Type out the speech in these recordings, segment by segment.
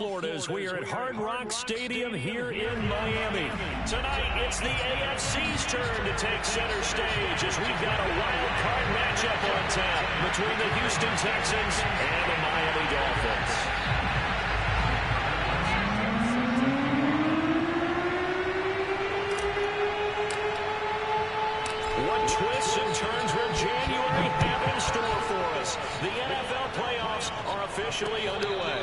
Florida, as we are at Hard Rock Stadium here in Miami. Tonight, it's the AFC's turn to take center stage as we've got a wild card matchup on tap between the Houston Texans and the Miami Dolphins. What twists and turns will January have in store for us? The NFL playoffs are officially underway.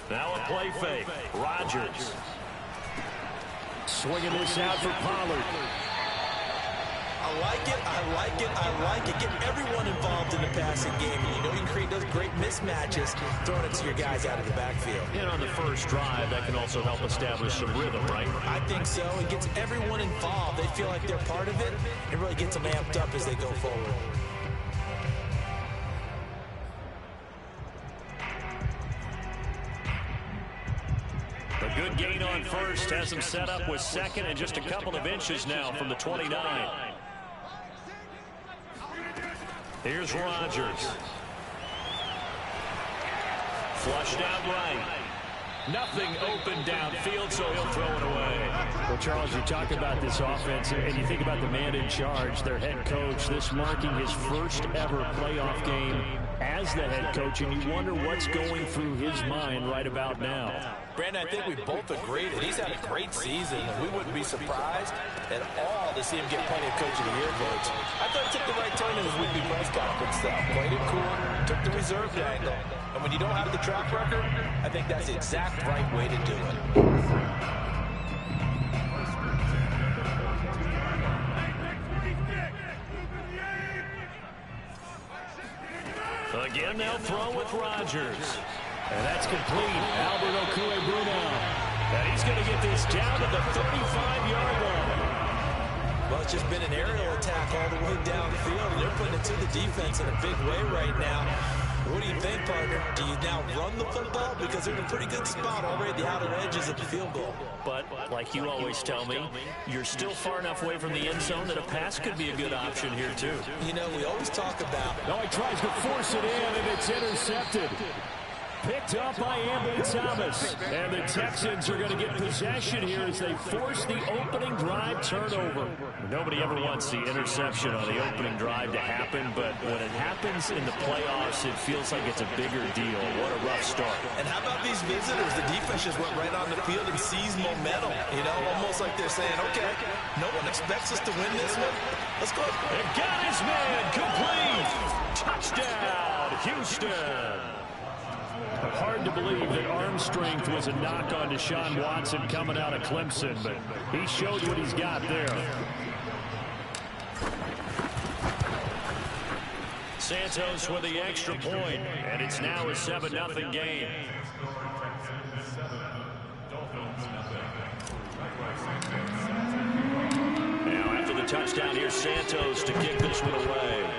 Now a play fake. Rodgers. Swinging this out for Pollard. I like it, I like it, I like it. Get everyone involved in the passing game. You know you can create those great mismatches throwing it to your guys out of the backfield. And on the first drive, that can also help establish some rhythm, right? I think so. It gets everyone involved. They feel like they're part of it. It really gets them amped up as they go forward. A good gain on first has him set up with second and just a couple of inches now from the 29. Here's Rodgers. Flushed out right. Nothing open downfield, so he'll throw it away. Well, Charles, you talk about this offense, and you think about the man in charge, their head coach, this marking his first ever playoff game as the head coach, and you wonder what's going through his mind right about now. Brandon, I think we both agree that he's had a great season, and we wouldn't be surprised at all to see him get plenty of Coach of the Year votes. I thought he took the right turn in his weekly press conference, though. Played it cool, took the reserved angle. And when you don't have the track record, I think that's the exact right way to do it. Again, they'll throw with Rodgers. And that's complete. Albert Okwuegbunam. And he's going to get this down to the 35-yard line. Well, it's just been an aerial attack all the way downfield, and they're putting it to the defense in a big way right now. What do you think, partner? Do you now run the football? Because they're in a pretty good spot already at the outer edges of the field goal. But, like you always tell me, you're still far enough away from the end zone that a pass could be a good option here, too. You know, we always talk about... No, he tries to force it in, and it's intercepted. Picked up by Ambry Thomas. And the Texans are going to get possession here as they force the opening drive turnover. Nobody ever wants the interception on the opening drive to happen, but when it happens in the playoffs, it feels like it's a bigger deal. What a rough start. And how about these visitors? The defense just went right on the field and seized momentum. You know, almost like they're saying, okay, no one expects us to win this one. Let's go. And got his man complete. Touchdown, Houston. Hard to believe that arm strength was a knock on Deshaun Watson coming out of Clemson, but he showed what he's got there. Santos with the extra point, and it's now a 7-0 game. Now after the touchdown, here's Santos to kick this one away.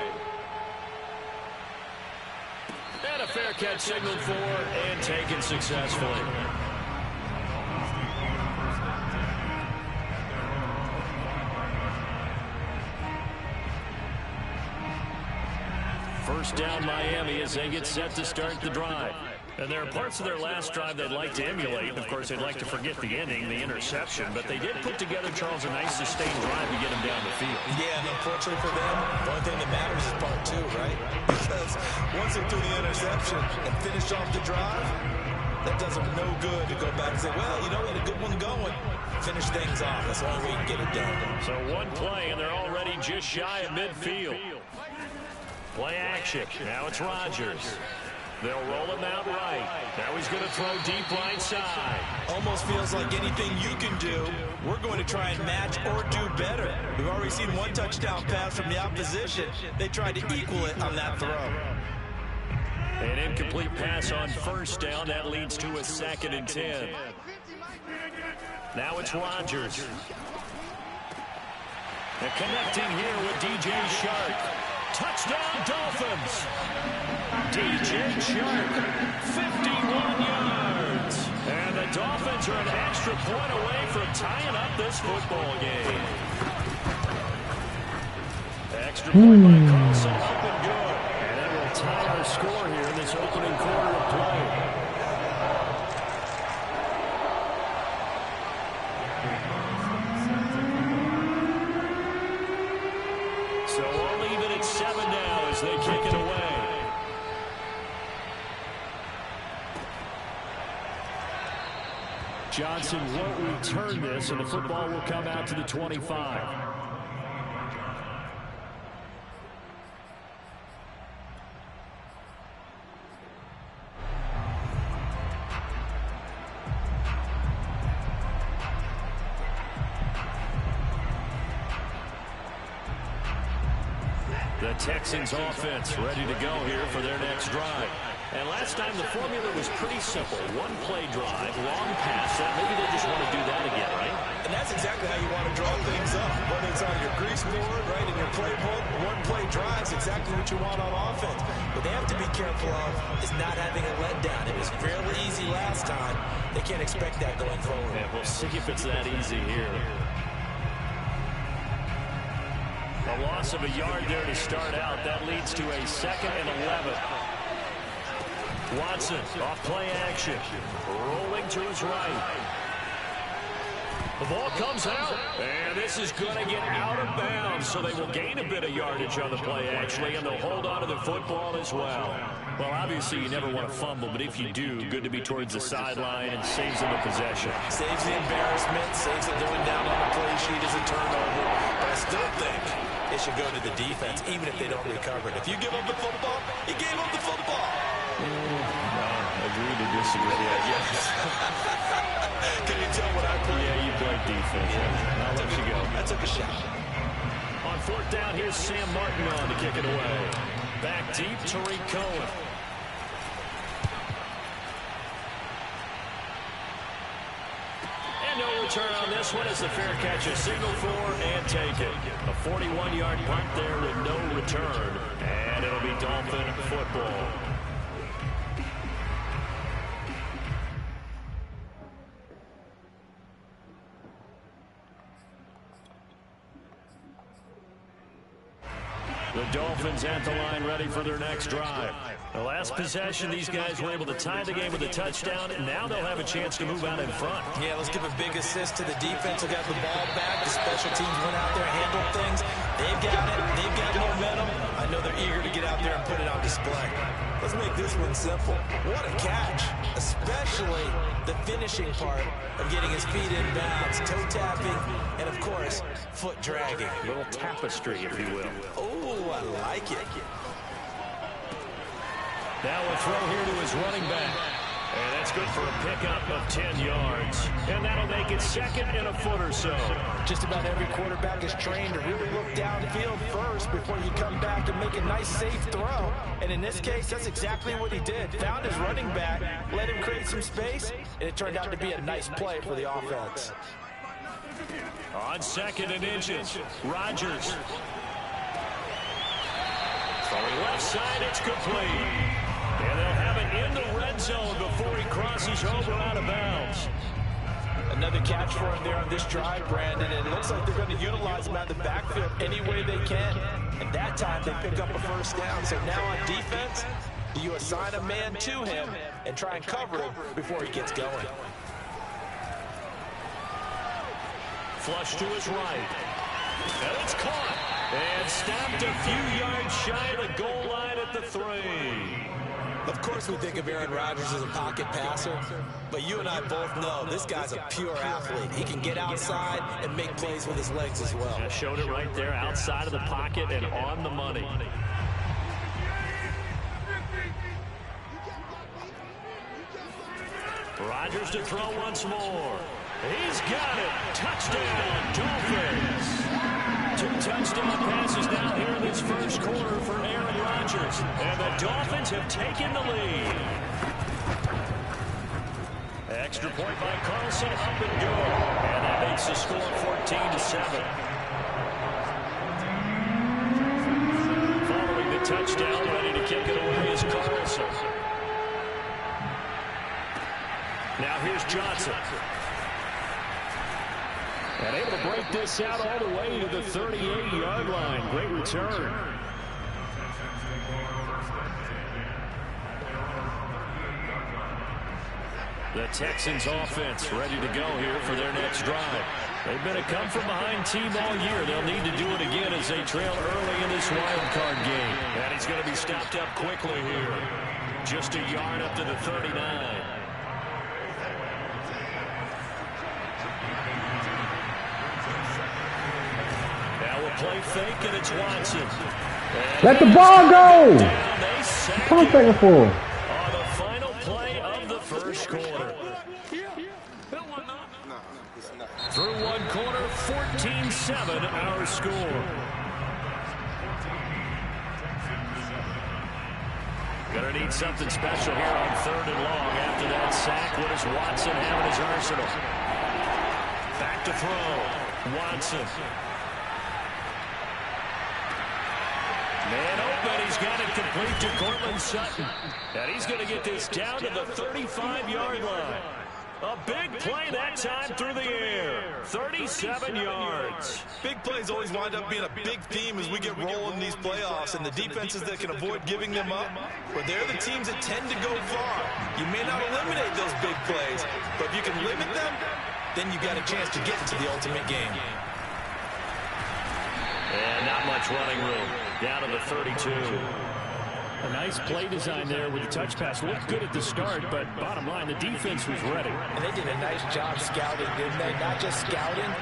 And a fair catch signaled for and taken successfully. First down Miami as they get set to start the drive. And there are parts of their last drive they'd like to emulate. And of course, they'd like to forget the ending, the interception. But they did put together, Charles, a nice sustained drive to get them down the field. Yeah, and unfortunately for them, the only thing that matters is part two, right? Because once they threw the interception and finished off the drive, that does them no good to go back and say, well, you know, we had a good one going. Finish things off. That's the only way you can get it done. So one play, and they're already just shy of midfield. Play action. Now it's Rodgers. They'll roll him out right. Now he's going to throw deep right side. Almost feels like anything you can do, we're going to try and match or do better. We've already seen one touchdown pass from the opposition. They tried to equal it on that throw. An incomplete pass on first down. That leads to a 2nd and 10. Now it's Rodgers. And connecting here with DJ Chark. Touchdown, Dolphins. DJ Chark, 51 yards. And the Dolphins are an extra point away from tying up this football game. Extra point by Carlson, up and good. And that will tie our score here in this opening quarter of play. So we'll leave it at 7 now as they kick it away. Johnson won't return this, and the football will come out to the 25. The Texans offense ready to go here for their next drive. And last time the formula was pretty simple. One play drive, long pass. Maybe they just want to do that again, right? And that's exactly how you want to draw things up. Whether it's on your grease board, right, in your playbook, one play drive is exactly what you want on offense. What they have to be careful of is not having a letdown. It was fairly easy last time. They can't expect that going forward. Yeah, we'll see if it's that easy here. A loss of a yard there to start out. That leads to a 2nd and 11. Watson off play action. Rolling to his right. The ball comes out. And this is going to get out of bounds. So they will gain a bit of yardage on the play, actually. And they'll hold on to the football as well. Well, obviously, you never want to fumble. But if you do, good to be towards the sideline and saves them the possession. Saves the embarrassment. Saves it going down on the play sheet as a turnover. But I still think it should go to the defense, even if they don't recover it. If you give up the football, you gave up the football. Agree to disagree. Yes. Can you tell what I played? Yeah, you played defense. Yeah. I'll let you go. I took a shot. On 4th down, here's Sam Martin on to kick it away. Back deep, Tariq Cohen. And no return on this one as the fair catch is signaled for and taken. A 41-yard punt there with no return. And it'll be Dolphin football. The Dolphins at the line ready for their next drive. The last possession, these guys were able to tie the game with a touchdown, and now they'll have a chance to move out in front. Yeah, let's give a big assist to the defense who got the ball back. The special teams went out there and handled things. They've got it. They've got momentum. I know they're eager to get out there and put it on display. Let's make this one simple. What a catch, especially the finishing part of getting his feet in bounds, toe tapping, and, of course, foot dragging. A little tapestry, if you will. Oh, I like it. Now a throw here to his running back. And that's good for a pickup of 10 yards. And that'll make it 2nd and a foot or so. Just about every quarterback is trained to really look downfield first before you come back and make a nice, safe throw. And in this case, that's exactly what he did. Found his running back, let him create some space, and it turned out to be a nice play for the offense. On 2nd and inches, Rodgers. Throwing left side, it's complete. And they'll have it in the red zone before he crosses over out of bounds. Another catch for him there on this drive, Brandon, and it looks like they're going to utilize him out of the backfield any way they can. And that time they pick up a 1st down. So now on defense, you assign a man to him and try and cover him before he gets going. Flush to his right. And it's caught. And stopped a few yards shy of the goal line at the 3. Of course we think of Aaron Rodgers as a pocket passer, but you and I both know this guy's a pure athlete. He can get outside and make plays with his legs as well. Yeah, showed it right there outside of the pocket and on the money. Rodgers to throw once more. He's got it. Touchdown, Dolphins. 2 touchdown passes now here in this first quarter for Aaron Rodgers. And the Dolphins have taken the lead. Extra point by Carlson, up and good. And that makes the score 14-7. touchdown, ready to kick it away is Carlson. Now here's Johnson. And able to break this out all the way to the 38-yard line. Great return. The Texans offense ready to go here for their next drive. They've been a come-from-behind team all year. They'll need to do it again as they trail early in this wild card game. And he's going to be stopped up quickly here. Just a yard up to the 39. Now we'll play fake, and it's Watson. And let the ball go! Come second for. On the final play of the first quarter. Through one quarter, 14-7 our score. Gonna need something special here on 3rd and long. After that sack, what does Watson have in his arsenal? Back to throw. Watson. Man open, he's got it complete to Courtland Sutton. And he's going to get this down to the 35-yard line. A big play that time through the air. 37 yards. Big plays always wind up being a big theme as we get rolling in these playoffs, and the defenses that can avoid giving them up, but they're the teams that tend to go far. You may not eliminate those big plays, but if you can limit them, then you got a chance to get into the ultimate game. And not much running room. Down to the 32. A nice play design there with the touch pass. Looked good at the start, but bottom line, the defense was ready. And they did a nice job scouting, didn't they? Not just scouting,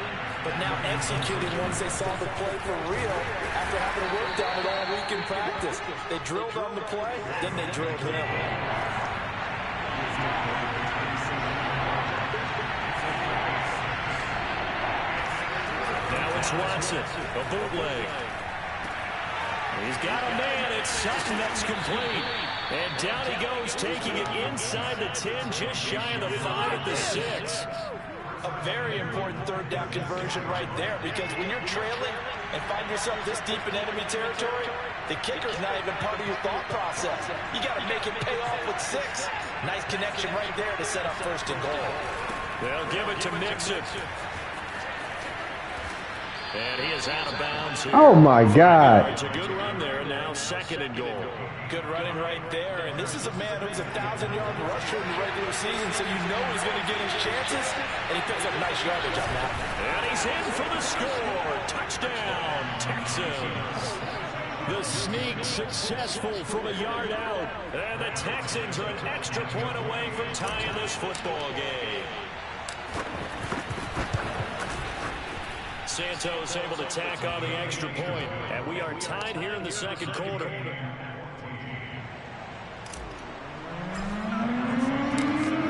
but now executing once they saw the play for real after having worked on it all week in practice. They drilled on the play, then they drilled him. Now it's Watson, a bootleg. He's got a man. It's Sutton that's complete. And down he goes, taking it inside the 10, just shy of the 5 at the 6. A very important 3rd down conversion right there, because when you're trailing and find yourself this deep in enemy territory, the kicker's not even part of your thought process. You got to make it pay off with 6. Nice connection right there to set up 1st and goal. They'll give it to Mixon. And he is out of bounds here. Oh, my God. It's a good run there. Now 2nd and goal. Good running right there. And this is a man who's a 1,000-yard rusher in the regular season, so you know he's going to get his chances. And he picks up nice yardage on that. And he's in for the score. Touchdown, Texans. The sneak successful from a yard out. And the Texans are an extra point away from tying this football game. Santos able to tack on the extra point, and we are tied here in the 2nd quarter.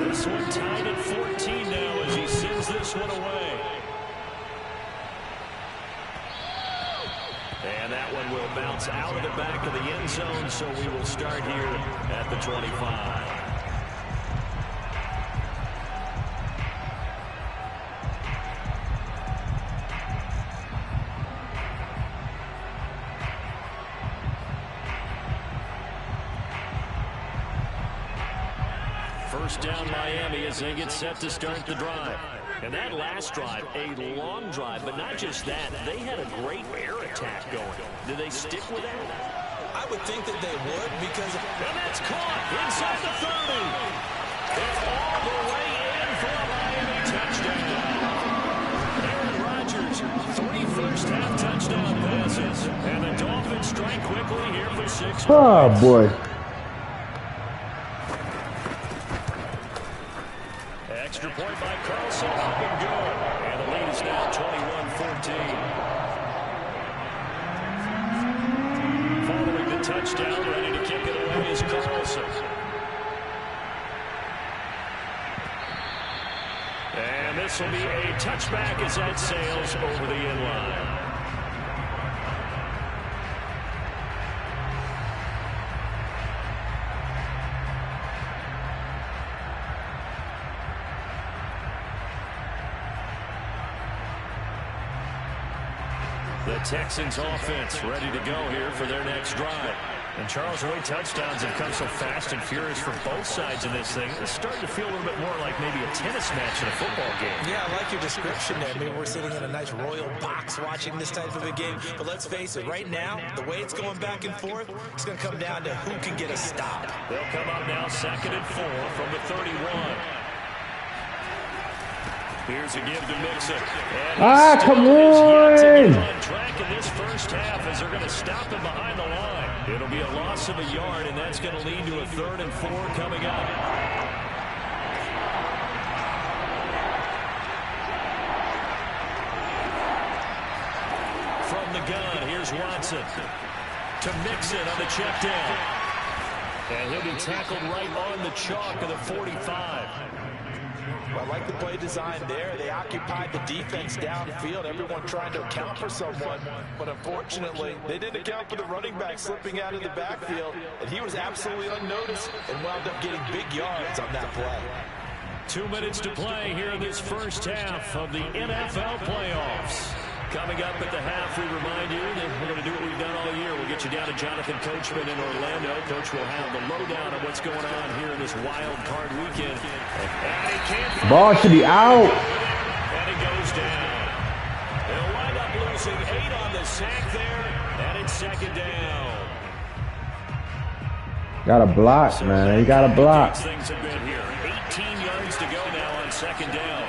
This one tied at 14 now as he sends this one away. And that one will bounce out of the back of the end zone, so we will start here at the 25. First down Miami as they get set to start the drive. And that last drive, a long drive, but not just that. They had a great air attack going. Do they stick with that? I would think that they would, because... And that's caught inside the 30. And all the way in for a Miami touchdown. Aaron Rodgers, 3 first-half touchdown passes. And the Dolphins strike quickly here for 6 Oh, points. boy. Extra point by Carlson, up and good. And the lead is now 21-14. Following the touchdown, ready to kick it away is Carlson. And this will be a touchback as that sails over the end line. The Texans offense ready to go here for their next drive. And Charles, the way touchdowns have come so fast and furious for both sides in this thing, it's starting to feel a little bit more like maybe a tennis match in a football game. Yeah, I like your description there. I mean, we're sitting in a nice royal box watching this type of a game. But let's face it, right now, the way it's going back and forth, it's going to come down to who can get a stop. They'll come up now 2nd and 4 from the 31. Here's a give to Mixon. Come on! On track in this first half as they're going to stop him behind the line. It'll be a loss of a yard, and that's going to lead to a 3rd and 4 coming up. From the gun, here's Watson to Mixon on the check down. And he'll be tackled right on the chalk of the 45. I like the play design there. They occupied the defense downfield, everyone trying to account for someone. But unfortunately, they didn't account for the running back slipping out of the backfield, and he was absolutely unnoticed and wound up getting big yards on that play. 2 minutes to play here in this first half of the NFL playoffs. Coming up at the half, we remind you that we're going to do what we've done all year. We'll get you down to Jonathan Coachman in Orlando. Coach will have the lowdown on what's going on here in this wild card weekend. And he can't. Ball should be out. And he goes down. They'll wind up losing 8 on the sack there, and it's 2nd down. Got a block, man. You got a block. Things have been here. 18 yards to go now on 2nd down.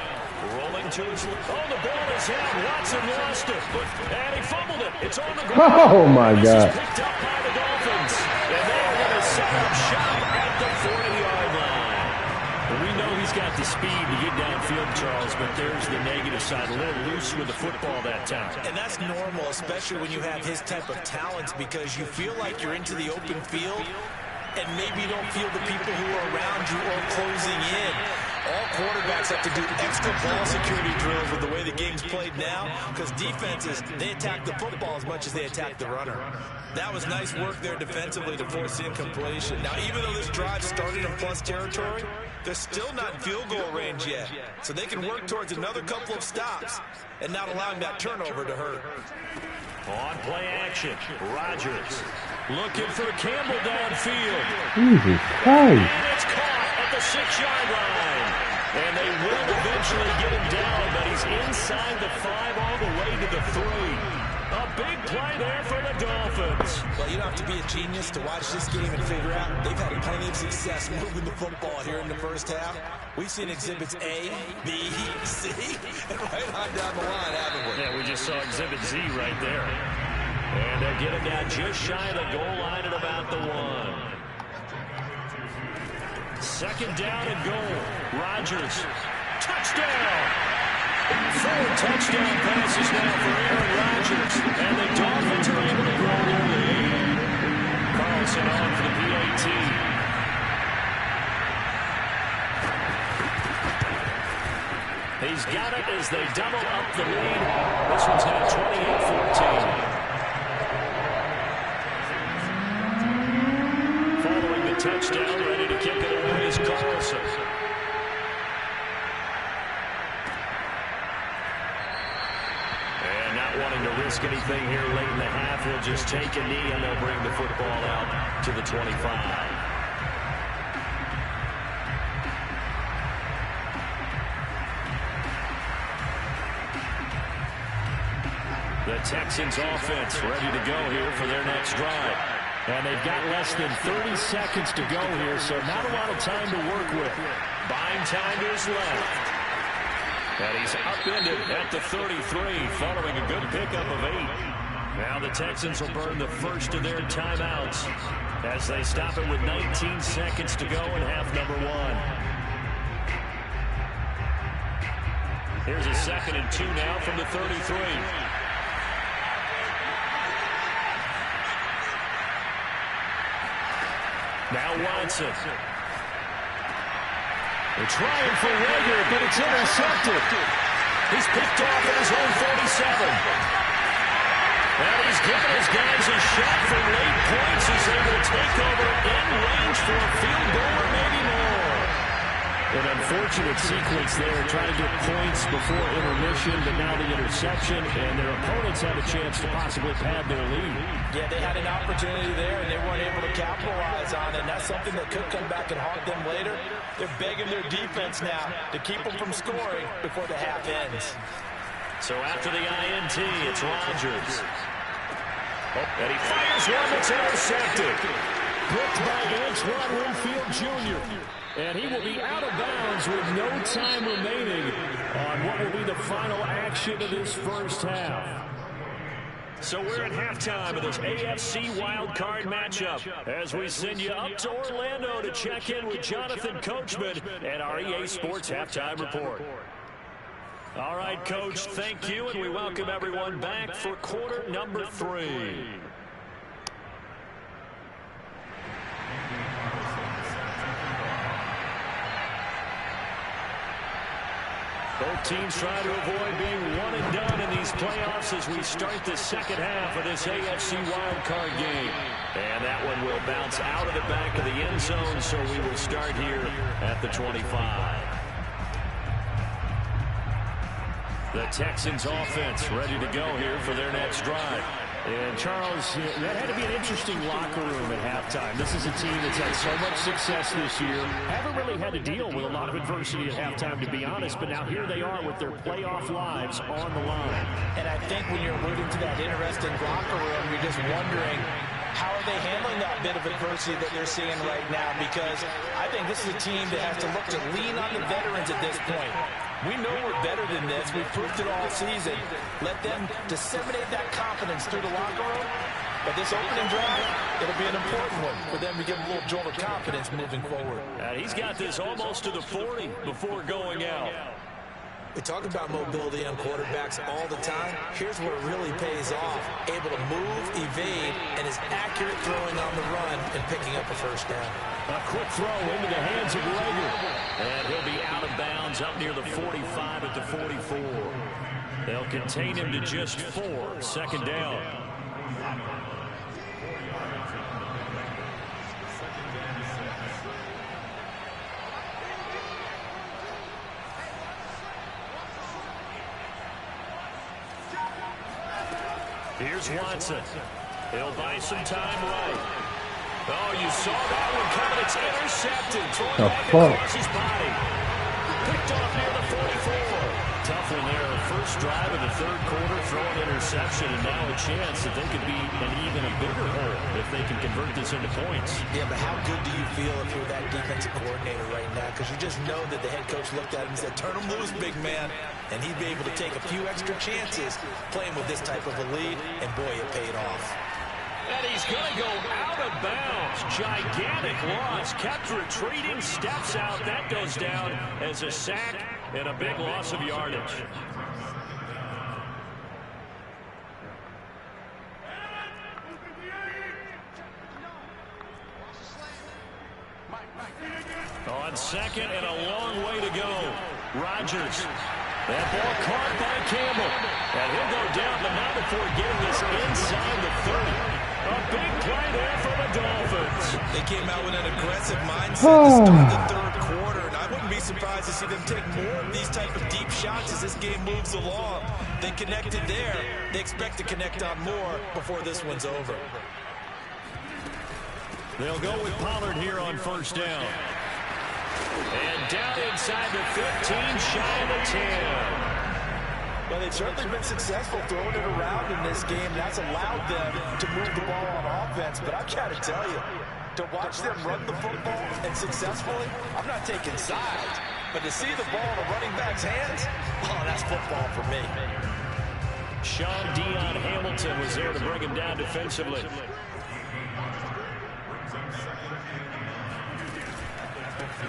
Rolling to his left. Oh, the ball is out. Watson lost it. And he fumbled it. It's on the ground. Oh, my This God. is picked up by the Dolphins. And they are going to set up shop at the 40-yard line. And we know he's got the speed to get downfield, Charles, but there's the negative side. A little loose with the football that time. And that's normal, especially when you have his type of talents, because you feel like you're into the open field and maybe you don't feel the people who are around you or closing in. All quarterbacks have to do extra ball security drills with the way the game's played now, because defenses, they attack the football as much as they attack the runner. That was nice work there defensively to force incompletion. Now, even though this drive started in plus territory, they're still not in field goal range yet. So they can work towards another couple of stops and not allowing that turnover to hurt. On play action, Rodgers looking for Campbell downfield. Jesus Christ. And it's caught at the 6-yard line. And they will eventually get him down, but he's inside the 5 all the way to the 3. A big play there for the Dolphins. Well, you don't have to be a genius to watch this game and figure out they've had plenty of success moving the football here in the first half. We've seen exhibits A, B, C, and right on down the line, haven't we? Yeah, we just saw Exhibit Z right there. And they're getting down just shy of the goal line at about the 1. 2nd down and goal. Rodgers. Touchdown! 4 touchdown passes now for Aaron Rodgers. And the Dolphins are able to grow their lead. Carlson on for the PAT. He's got it as they double up the lead. This one's now 28-14. Following the touchdown, ready to kick it away is Carlson. And not wanting to risk anything here late in the half, he'll just take a knee and they'll bring the football out to the 25. The Texans offense ready to go here for their next drive. And they've got less than 30 seconds to go here, so not a lot of time to work with. Buying time to his left. And he's upended at the 33 following a good pickup of 8. Now the Texans will burn the first of their timeouts as they stop it with 19 seconds to go in half number 1. Here's a 2nd and 2 now from the 33. Now Watson. They're trying for Rager, but it's intercepted. He's picked off at his own 47. And he's given his guys a shot for late points as they will take over in range for a field goal or maybe more. An unfortunate sequence there, trying to get points before intermission, but now the interception, and their opponents have a chance to possibly pad their lead. Yeah, they had an opportunity there, and they weren't able to capitalize on it, and that's something that could come back and haunt them later. They're begging their defense now to keep them from scoring before the half ends. So after the INT, it's Rodgers. And he fires one that's intercepted. Picked by Antoine Winfield Jr. And he will be out of bounds with no time remaining on what will be the final action of this first half. So we're at halftime of this AFC wildcard matchup as we send you up to Orlando to check in with Jonathan Coachman and our EA Sports Halftime Report. All right, Coach, thank you, and we welcome everyone back for quarter number 3. Both teams trying to avoid being one and done in these playoffs as we start the second half of this AFC wildcard game. And that one will bounce out of the back of the end zone, so we will start here at the 25. The Texans offense ready to go here for their next drive. And, Charles, that had to be an interesting locker room at halftime. This is a team that's had so much success this year. Haven't really had to deal with a lot of adversity at halftime, to be honest. But now here they are with their playoff lives on the line. And I think when you're alluding to that interesting locker room, you're just wondering, how are they handling that bit of adversity that they're seeing right now? Because I think this is a team that has to look to lean on the veterans at this point. We know we're better than this. We've proved it all season. Let them disseminate that confidence through the locker room. But this opening drive, it'll be an important one for them to give them a little jolt of confidence moving forward. He's got this almost to the 40 before going out. We talk about mobility on quarterbacks all the time. Here's where it really pays off. Able to move, evade, and is accurate throwing on the run and picking up a first down. A quick throw into the hands of Rager. And he'll be out of bounds up near the 45 at the 44. They'll contain him to just 4. Second down. Here's Watson. He'll buy some time right. Oh, you saw that one coming. It's intercepted. Thrown back across his body. Picked off near the 44. Tough one there. First drive of the third quarter, throwing interception, and now a chance that they could be an even a bigger hole if they can convert this into points. Yeah, but how good do you feel if you're that defensive coordinator right now? Because you just know that the head coach looked at him and said, turn him loose, big man. And he'd be able to take a few extra chances playing with this type of a lead, and boy, it paid off. And he's going to go out of bounds. Gigantic loss. Kept retreating, steps out. That goes down as a sack and a big loss of yardage. On second and a long way to go. Rodgers. That ball caught by Campbell. And he'll go down, but not before getting this inside the 30. A big play there for the Dolphins. They came out with an aggressive mindset to start the third quarter, and I wouldn't be surprised to see them take more of these type of deep shots as this game moves along. They connected there. They expect to connect on more before this one's over. They'll go with Pollard here on first down. And down inside the 15, shy of the 10. Well, they've certainly been successful throwing it around in this game. That's allowed them to move the ball on offense. But I've got to tell you, to watch them run the football and successfully, I'm not taking sides. But to see the ball in a running back's hands, oh, that's football for me. Sean Dion Hamilton was there to bring him down defensively.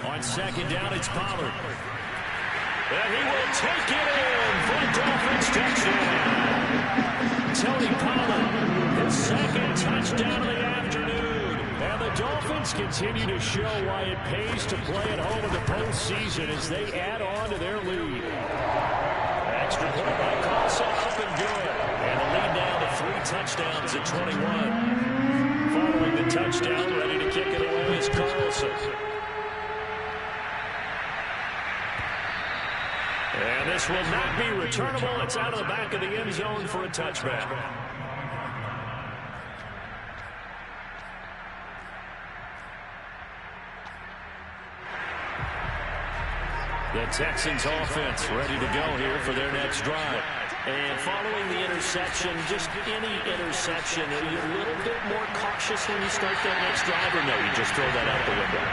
On second down, it's Pollard. And he will take it in for a Dolphins touchdown. Tony Pollard, his second touchdown of the afternoon. And the Dolphins continue to show why it pays to play at home in the postseason as they add on to their lead. Extra point by Carlson, up and good. And the lead down to 3 touchdowns at 21. Following the touchdown, ready to kick it away is Carlson. this will not be returnable. It's out of the back of the end zone for a touchback. The Texans offense ready to go here for their next drive. And following the interception, just any interception, are you a little bit more cautious when you start that next drive, or no, you just throw that out the window?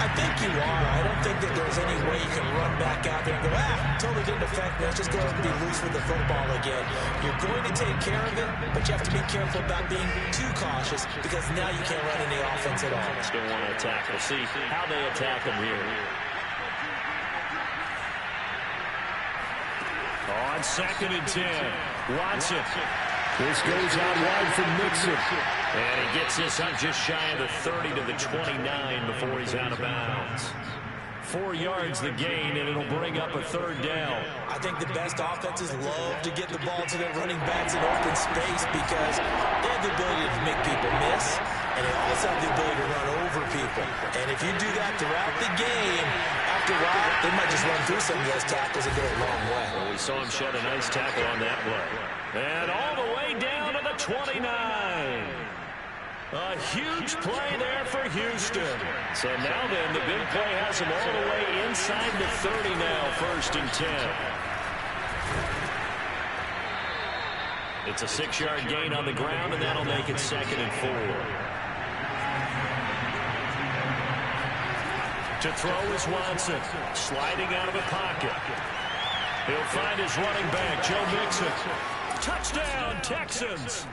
I think you are. I don't think that there's any way you can run back out there and go, totally didn't affect me. Let's just go ahead and be loose with the football again. You're going to take care of it, but you have to be careful about being too cautious because now you can't run any offense at all. Still want to attack. We'll see how they attack them here. On 2nd and 10, Watson. This goes out wide from Mixon. And he gets this up just shy of the 30 to the 29 before he's out of bounds. 4 yards the gain, and it'll bring up a 3rd down. I think the best offenses love to get the ball to their running backs in open space because they have the ability to make people miss, and they also have the ability to run over people. And if you do that throughout the game, after a while, they might just run through some of those tackles and go a long way. Well, we saw him shed a nice tackle on that play. And all the way down to the 29. A huge play there for Houston. So now then, the big play has him all the way inside the 30 now, 1st and 10. It's a 6-yard gain on the ground, and that'll make it 2nd and 4. To throw is Watson, sliding out of the pocket. He'll find his running back, Joe Mixon. Touchdown, Texans!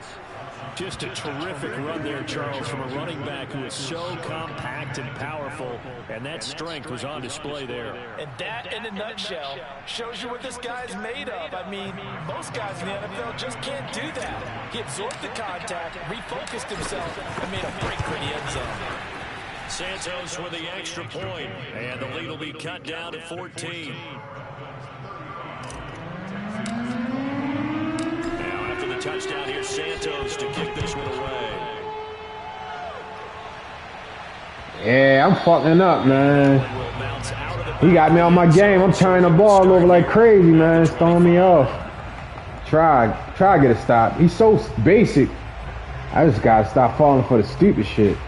Just a terrific run there, Charles, from a running back who is so compact and powerful, and that strength was on display there. And that, in a nutshell, shows you what this guy's made of. I mean, most guys in the NFL just can't do that. He absorbed the contact, refocused himself, and made a break for the end zone. Santos with the extra point, and the lead will be cut down to 14. Touchdown here, Santos to kick this one away. Yeah, I'm fucking up, man. He got me on my game. I'm turning the ball over like crazy, man. It's throwing me off. Try to get a stop. He's so basic. I just gotta stop falling for the stupid shit.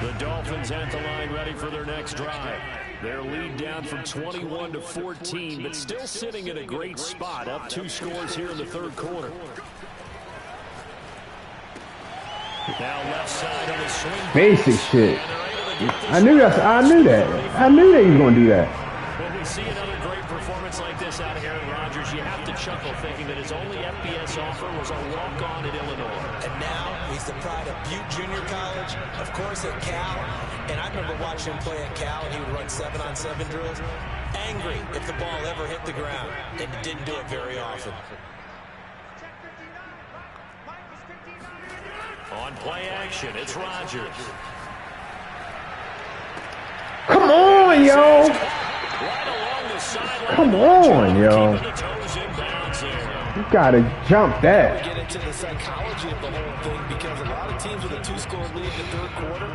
The Dolphins at the line, ready for their next drive. Their lead down from 21 to 14, but still sitting in a great spot, up 2 scores here in the 3rd quarter. Now left side on the swing. Basic shit. I knew that. I knew that he was gonna do that. When we see another great performance like this out of Aaron Rodgers, you have to chuckle thinking that his only FBS offer was a walk-on at Illinois. And now he's the pride of Butte Junior College, of course at Cal. And I remember watching him play at Cal, and he would run 7-on-7 drills. Angry if the ball ever hit the ground, and he didn't do it very often. On play action, it's Rodgers. Come on, yo. Come on, yo. You gotta jump that. We get into the psychology of the whole thing because a lot of teams with a 2-score lead in the 3rd quarter,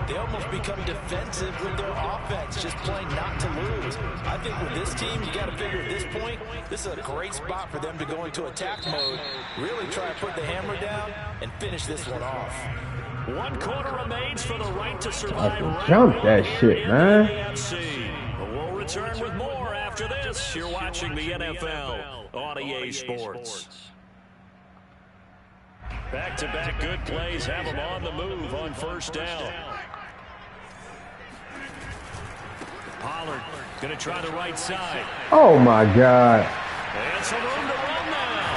they almost become defensive with their offense, just playing not to lose. I think with this team, you got to figure at this point, this is a great spot for them to go into attack mode, really try to put the hammer down and finish this one off. 1 quarter remains for the right to survive. Jump that shit, man. We'll return with more after this. You're watching the NFL on EA Sports. Back-to-back good plays have them on the move on 1st down. Pollard going to try the right side. Oh, my God. And some room to run now.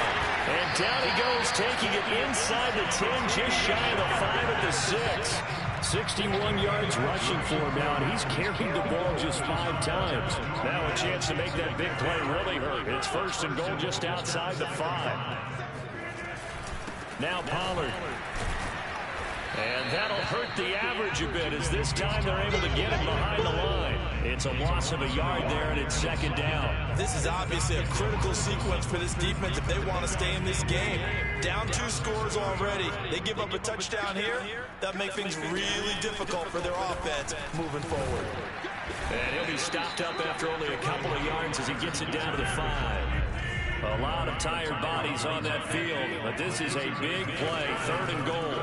And down he goes, taking it inside the 10, just shy of the 5 at the 6. 61 yards rushing for him now, and he's carried the ball just 5 times. Now a chance to make that big play really hurt. It's 1st and goal just outside the 5. Now Pollard. And that'll hurt the average a bit as this time they're able to get him behind the line. It's a loss of a yard there, and it's 2nd down. This is obviously a critical sequence for this defense if they want to stay in this game. Down 2 scores already. They give up a touchdown here. That makes things really difficult for their offense moving forward. And he'll be stopped up after only a couple of yards as he gets it down to the 5. A lot of tired bodies on that field, but this is a big play, 3rd and goal.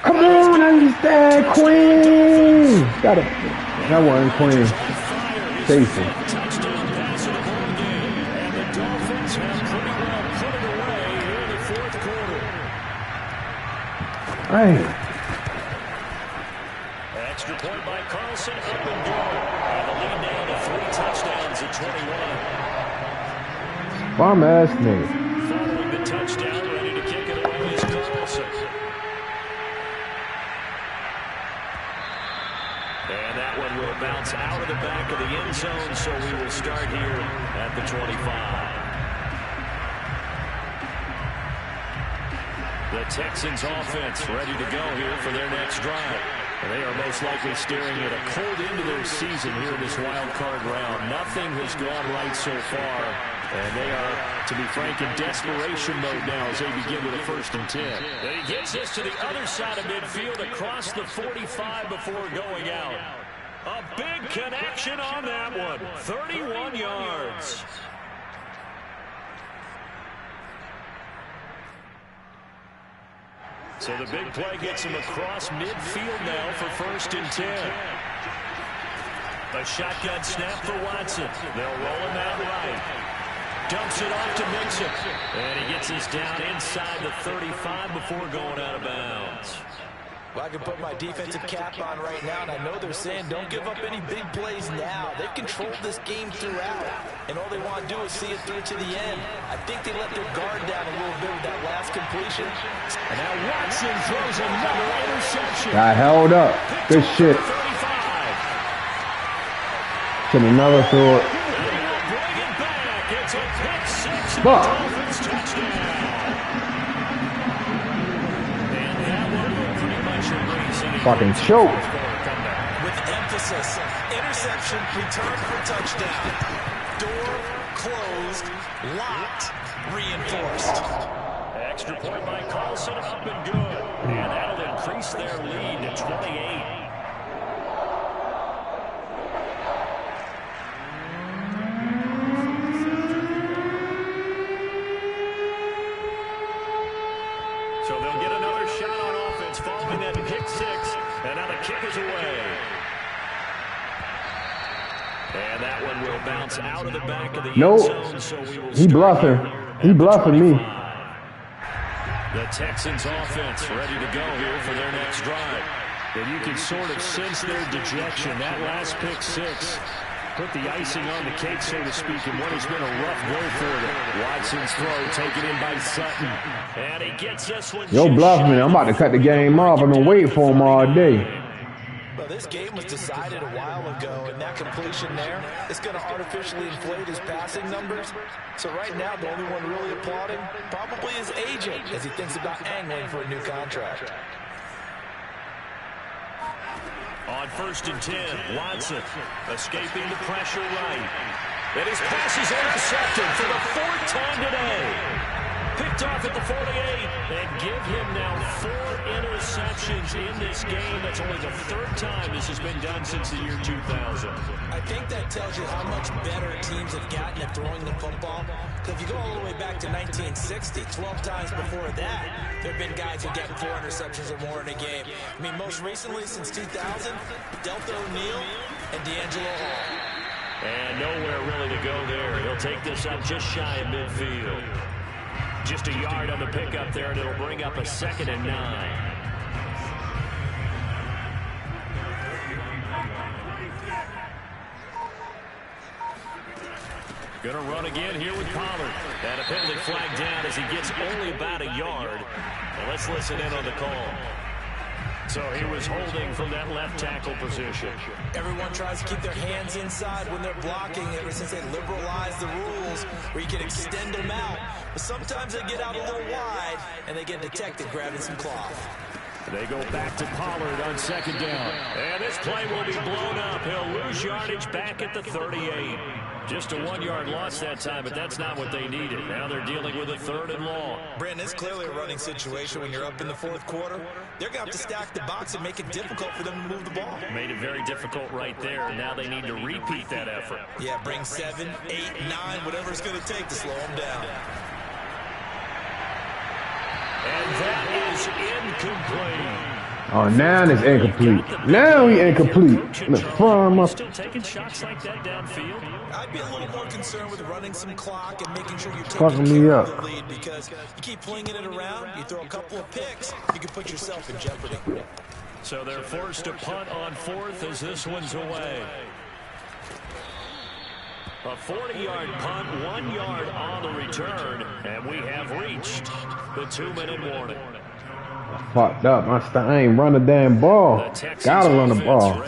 Come on, understand, Queen. Got it. That wasn't Queen. Chasing. Touchdown pass in the ball game, and the Dolphins have pretty well put it away here in the 4th quarter. Hey. Extra point by Carlson, up and good. And the lead down to 3 touchdowns at 21. Bum ass nigga. Following the touchdown, ready to kick it away is Carlson. And that one will bounce out of the back of the end zone, so we will start here at the 25. The Texans offense ready to go here for their next drive. They are most likely staring at a cold end to their season here in this wild card round. Nothing has gone right so far, and they are, to be frank, in desperation mode now as they begin with a 1st and 10. And he gets this to the other side of midfield across the 45 before going out. A big connection on that one. 31 yards. So the big play gets him across midfield now for 1st and 10. A shotgun snap for Watson. They'll roll him out right. Dumps it off to Mixon. And he gets this down inside the 35 before going out of bounds. Well, I can put my defensive cap on right now, and I know they're saying don't give up any big plays now. They've controlled this game throughout, and all they want to do is see it through to the end. I think they let their guard down a little bit with that last completion. And now Watson throws another interception. Got held up. Good shit. Should have never threw it. Bring it back. It's a pick 6. Fuck. Dolphins touchdown. Fucking choke. With emphasis, interception, return for touchdown. Door closed, locked, reinforced. Extra point by Carlson, up and good. And that'll increase their lead to 28. So they'll get another shot on offense following that pick 6. And now the kick is away. And that one will bounce out of the back of the end zone. So we will He bluffing. He bluffing me. The Texans offense ready to go here for their next drive. And you can sort of sense their dejection. That last pick 6 put the icing on the cake, so to speak, in what has been a rough go for them. Watson's throw taken in by Sutton. And he gets this one. Yo, bluff me. I'm about to cut the game off. I've been waiting for him all day. Well, this game was decided a while ago, and that completion there is going to artificially inflate his passing numbers. So right now, the only one really applauding probably his agent as he thinks about angling for a new contract. On 1st and 10, Watson escaping the pressure right. And his pass is intercepted for the 4th time today. Picked off at the 48. And give him now 4 interceptions in this game. That's only the 3rd time this has been done since the year 2000. I think that tells you how much better teams have gotten at throwing the football. Because if you go all the way back to 1960, 12 times before that, there have been guys who get 4 interceptions or more in a game. I mean, most recently since 2000, Delta O'Neal and D'Angelo Hall. And nowhere really to go there. He'll take this up just shy of midfield. Just a yard on the pickup there, and it'll bring up a 2nd and 9. Going to run again here with Pollard. And a penalty flag down as he gets only about a yard. And let's listen in on the call. So he was holding from that left tackle position. Everyone tries to keep their hands inside when they're blocking ever since they liberalized the rules where you can extend them out. But sometimes they get out a little wide and they get detected grabbing some cloth. They go back to Pollard on 2nd down. And this play will be blown up. He'll lose yardage back at the 38. Just a 1-yard loss that time, but that's not what they needed. Now they're dealing with a 3rd and long. Brandon, it's clearly a running situation when you're up in the 4th quarter. They're going to have to stack the box and make it difficult for them to move the ball. Made it very difficult right there. Now they need to repeat that effort. Yeah, bring 7, 8, 9, whatever it's going to take to slow them down. And that is incomplete. Oh, now it's incomplete. Now he incomplete. Still taking shots like that downfield. I'd be a little more concerned with running some clock and making sure you're Fucking taking me care up. of the lead, because you keep flinging it around, you throw a couple of picks, you can put yourself in jeopardy. So they're forced to punt on 4th as this one's away. A 40-yard punt, 1 yard on the return, and we have reached the 2-minute warning. Fucked up. I ain't run the damn ball. Gotta run the ball.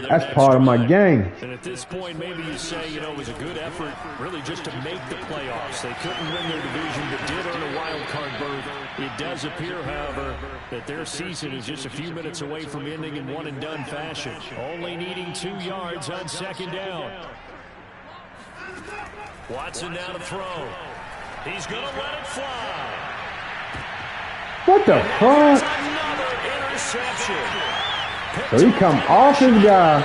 That's part of my game. And at this point, maybe you say, you know, it was a good effort really just to make the playoffs. They couldn't win their division, but did earn a wild card berth. It does appear, however, that their season is just a few minutes away from ending in one-and-done fashion. Only needing 2 yards on 2nd down. Watson now to throw. He's going to let it fly. What the fuck? Another interception. So he come off his guy.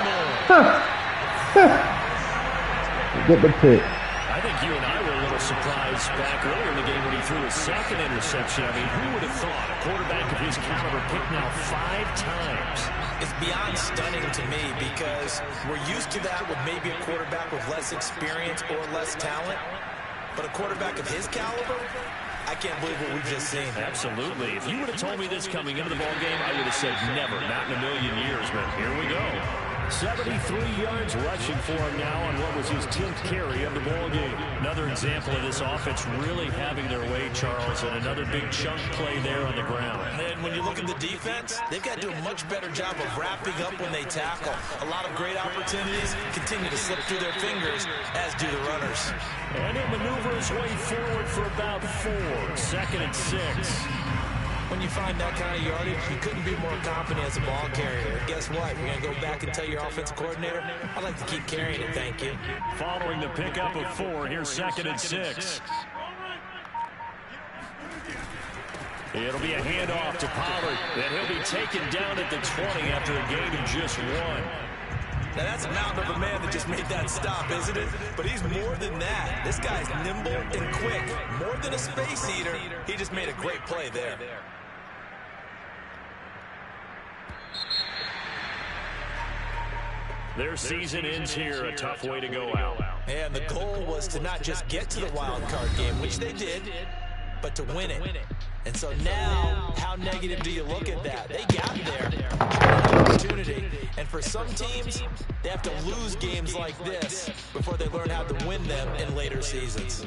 Get the pick. I think you and I were a little surprised back earlier in the game when he threw his 2nd interception. I mean, who would have thought a quarterback of his caliber picked now 5 times? It's beyond stunning to me, because we're used to that with maybe a quarterback with less experience or less talent. But a quarterback of his caliber, I can't believe what we've just seen. Absolutely. If you would have told me this coming into the ballgame, I would have said never, not in a million years, but here we go. 73 yards rushing for him now on what was his 10th carry of the ballgame. Another example of this offense really having their way, Charles, and another big chunk play there on the ground. And when you look at the defense, they've got to do a much better job of wrapping up when they tackle. A lot of great opportunities continue to slip through their fingers, as do the runners. And he'll maneuver his way forward for about 4. 2nd and 6. When you find that kind of yardage, you couldn't be more confident as a ball carrier. And guess what? You're going to go back and tell your offensive coordinator, I'd like to keep carrying it, thank you. Following the pickup of 4, here's 2nd and 6. It'll be a handoff to Pollard. Then he'll be taken down at the 20 after a gain of just 1. Now, that's a mountain of a man that just made that stop, isn't it? But he's more than that. This guy's nimble and quick. More than a space eater, he just made a great play there. Their season ends here, a tough way to go out. And the goal was to not just get to the wild card game, which they did, but to win it. And so now, how negative do you look at that? They got there, opportunity. And for some teams, they have to lose games like this before they learn how to win them in later seasons.